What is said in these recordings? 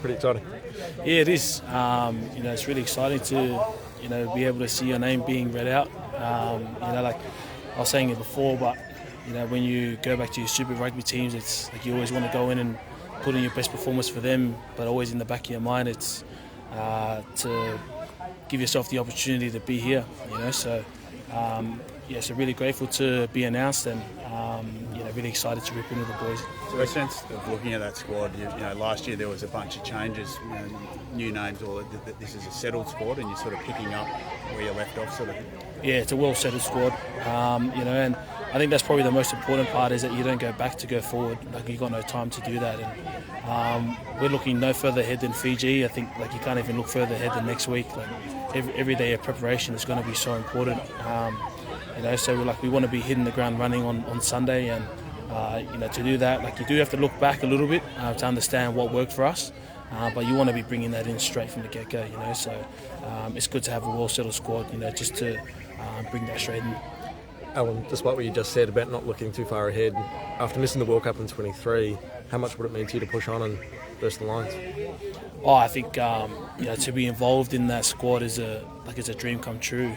pretty exciting. Yeah, it is. It's really exciting to, be able to see your name being read out. Like I was saying it before, but when you go back to your Super Rugby teams, it's like you always want to go in and put in your best performance for them, but always in the back of your mind, it's to give yourself the opportunity to be here. So really grateful to be announced, and really excited to rip into the boys. So a sense of looking at that squad, last year there was a bunch of changes, new names, or that this is a settled squad, and you're sort of picking up where you left off, sort of. Yeah, it's a well-settled squad, and I think that's probably the most important part, is that you don't go back to go forward. Like, you've got no time to do that, and we're looking no further ahead than Fiji. I think you can't even look further ahead than next week. Every day of preparation is going to be so important. So we want to be hitting the ground running on Sunday, and to do that, you do have to look back a little bit to understand what worked for us, but you want to be bringing that in straight from the get-go. So it's good to have a well-settled squad, just to bring that straight in. Allan, despite what you just said about not looking too far ahead, after missing the World Cup in 23, how much would it mean to you to push on and burst the lines? I think to be involved in that squad is a dream come true.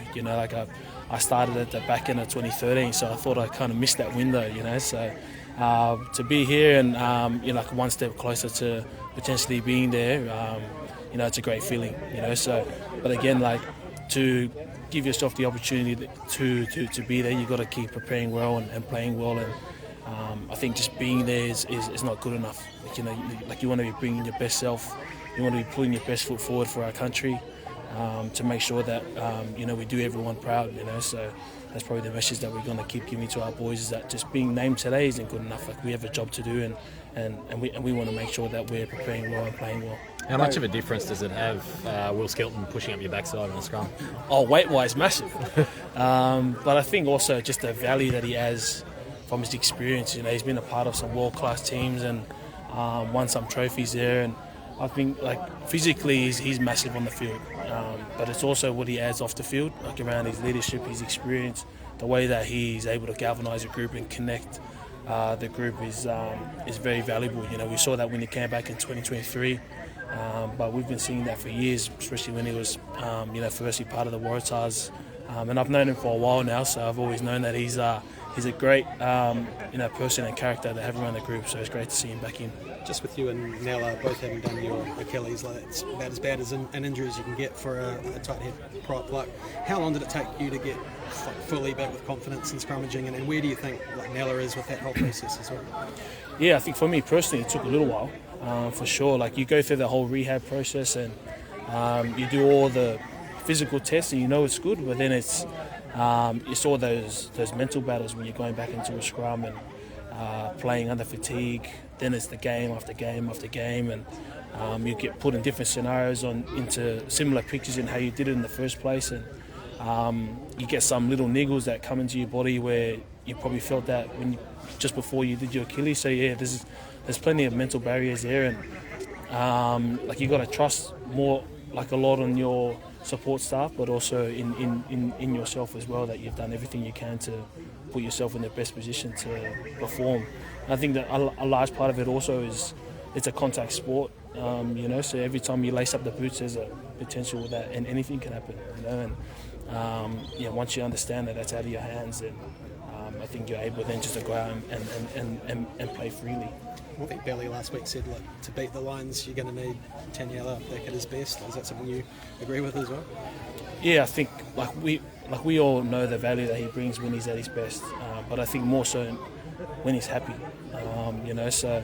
I started at the back end of 2013, so I thought I kind of missed that window. So to be here and one step closer to potentially being there, it's a great feeling. But again, to give yourself the opportunity to be there, you've got to keep preparing well and playing well, and I think just being there is not good enough. You want to be bringing your best self, you want to be putting your best foot forward for our country, to make sure that we do everyone proud. So that's probably the message that we're going to keep giving to our boys, is that just being named today isn't good enough. We have a job to do, and we want to make sure that we're preparing well and playing well. How much of a difference does it have, Will Skelton pushing up your backside in the scrum? Weight-wise, massive. But I think also just the value that he has from his experience. He's been a part of some world-class teams and won some trophies there. And I think physically he's massive on the field. But it's also what he adds off the field, around his leadership, his experience, the way that he's able to galvanise a group and connect the group is very valuable. We saw that when he came back in 2023. But we've been seeing that for years, especially when he was, firstly part of the Waratahs. And I've known him for a while now, so I've always known that he's a great, person and character to have around the group. So it's great to see him back in. Just with you and Nella both having done your Achilles, it's about as bad as an injury as you can get for a tight head prop. How long did it take you to get fully back with confidence in scrummaging, and where do you think Nella is with that whole process as well? Yeah, I think for me personally, it took a little while. For sure, you go through the whole rehab process, and you do all the physical tests, and it's good, but then it's all those mental battles when you're going back into a scrum and playing under fatigue. Then it's the game after game after game, and you get put in different scenarios into similar pictures in how you did it in the first place, and you get some little niggles that come into your body where you probably felt that just before you did your Achilles. So yeah, there's plenty of mental barriers there, and you got to trust more, a lot on your support staff, but also in yourself as well, that you've done everything you can to put yourself in the best position to perform. And I think that a large part of it also is it's a contact sport, so every time you lace up the boots, there's a potential that and anything can happen, and once you understand that that's out of your hands, then I think you're able then just to go out and play freely. I think Belly last week said to beat the Lions you're going to need Taniela back at his best. Is that something you agree with as well? Yeah, I think we all know the value that he brings when he's at his best, but I think more so when he's happy. So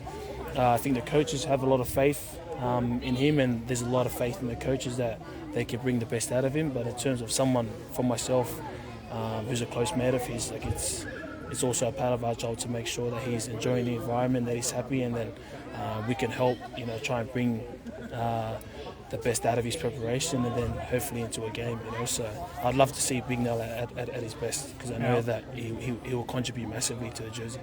I think the coaches have a lot of faith in him, and there's a lot of faith in the coaches that they can bring the best out of him. But in terms of someone, for myself, who's a close mate of his, it's also a part of our job to make sure that he's enjoying the environment, that he's happy, and then we can help, try and bring the best out of his preparation, and then hopefully into a game. So I'd love to see Big Nell at his best, because I know that he will contribute massively to the jersey.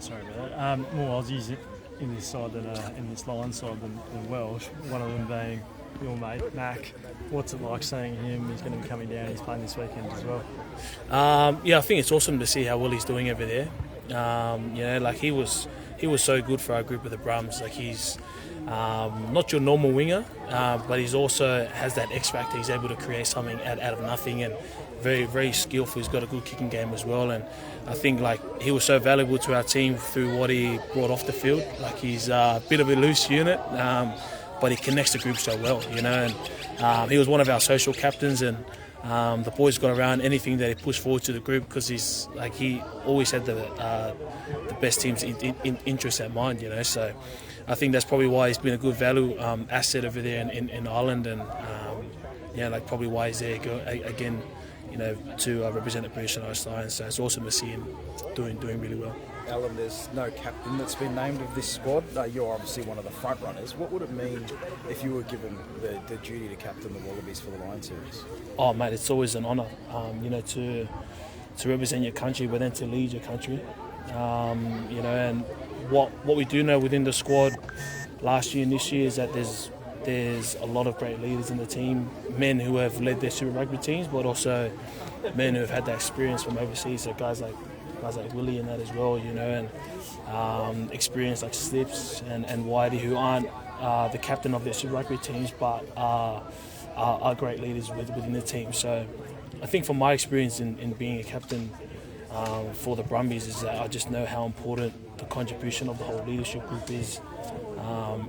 Sorry about that. More Aussies in this side than in this Lions side than Welsh. One of them being your mate Mac. What's it like seeing him? He's going to be coming down. He's playing this weekend as well. I think it's awesome to see how well he's doing over there. He was so good for our group of the Brums. He's not your normal winger, but he's also has that X factor. He's able to create something out of nothing, and very, very skillful. He's got a good kicking game as well, and I think like he was so valuable to our team through what he brought off the field. Like he's a bit of a loose unit, but he connects the group so well, you know. And he was one of our social captains, and the boys got around anything that he pushed forward to the group because he always had the best team's interests at mind, you know. So I think that's probably why he's been a good value asset over there in Ireland, and like probably why he's there again, you know, to represent the British Lions. So it's awesome to see him doing really well. Alan, there's no captain that's been named of this squad. You're obviously one of the front runners. What would it mean if you were given the duty to captain the Wallabies for the Lion Series? Oh, mate, it's always an honour, you know, to represent your country, but then to lead your country. You know, and what we do know within the squad last year and this year is that there's a lot of great leaders in the team, men who have led their Super Rugby teams, but also men who have had that experience from overseas. So guys like Willie and that as well, you know, and experience like Slips and Whitey, who aren't the captain of their Super Rugby teams, but are great leaders within the team. So I think from my experience in being a captain for the Brumbies is that I just know how important the contribution of the whole leadership group is.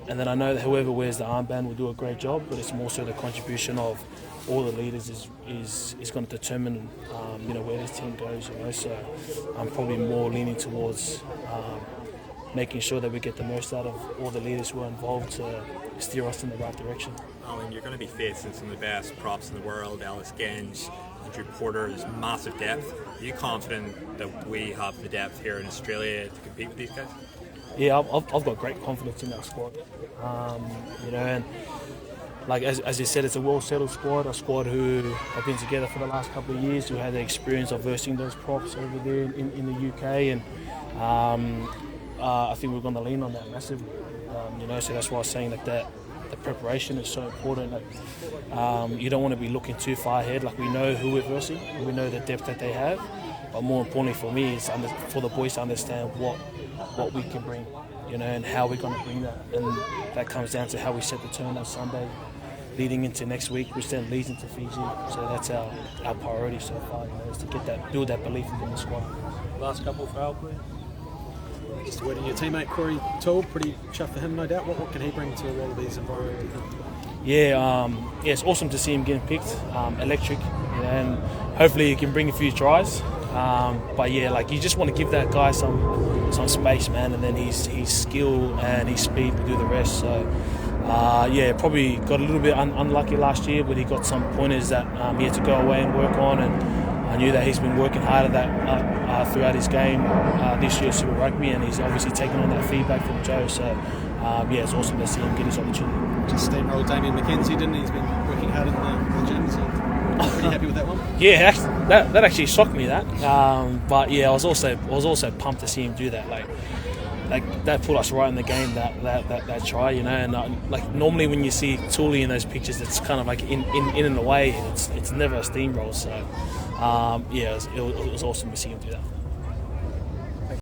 And then I know that whoever wears the armband will do a great job, but it's more so the contribution of all the leaders is going to determine you know, where this team goes, you know. So I'm probably more leaning towards making sure that we get the most out of all the leaders who are involved to steer us in the right direction. Alan, you're going to be facing some of the best props in the world, Alice Genge, Andrew Porter. There's massive depth. Are you confident that we have the depth here in Australia to compete with these guys? Yeah, I've got great confidence in that squad. You know, and like as you said, it's a well-settled squad, a squad who have been together for the last couple of years, who had the experience of versing those props over there in the UK, and I think we're going to lean on that massively. You know, so that's why I was saying that the preparation is so important. Like, you don't want to be looking too far ahead. Like, we know who we're versing, we know the depth that they have, but more importantly for me is for the boys to understand what we can bring, you know, and how we're going to bring that. And that comes down to how we set the tone on Sunday, leading into next week, which then leads into Fiji. So that's our priority so far, you know, is to build that belief within the squad. Last couple for Al, please. Just waiting your teammate Corey Toole, pretty chuffed for him, no doubt. What can he bring to the Wallabies environment, do you think? Yeah, it's awesome to see him getting picked. Electric, you know, and hopefully he can bring a few tries. But yeah, like, you just want to give that guy some space, man, and then his skill and his speed will do the rest. So yeah, probably got a little bit unlucky last year, but he got some pointers that he had to go away and work on, and I knew that he's been working hard at that throughout his game this year, Super Rugby, and he's obviously taken on that feedback from Joe. So yeah, it's awesome to see him get his opportunity. Just steamrolled Damien McKenzie, didn't he? He's been working hard in the gym, so pretty happy with that one. Yeah, that actually shocked me, that. But yeah, I was also pumped to see him do that. Like that put us right in the game, that try, you know. And like, normally when you see Thule in those pictures, it's kind of like in and away. It's never a steamroll. So yeah, it was awesome to see him do that.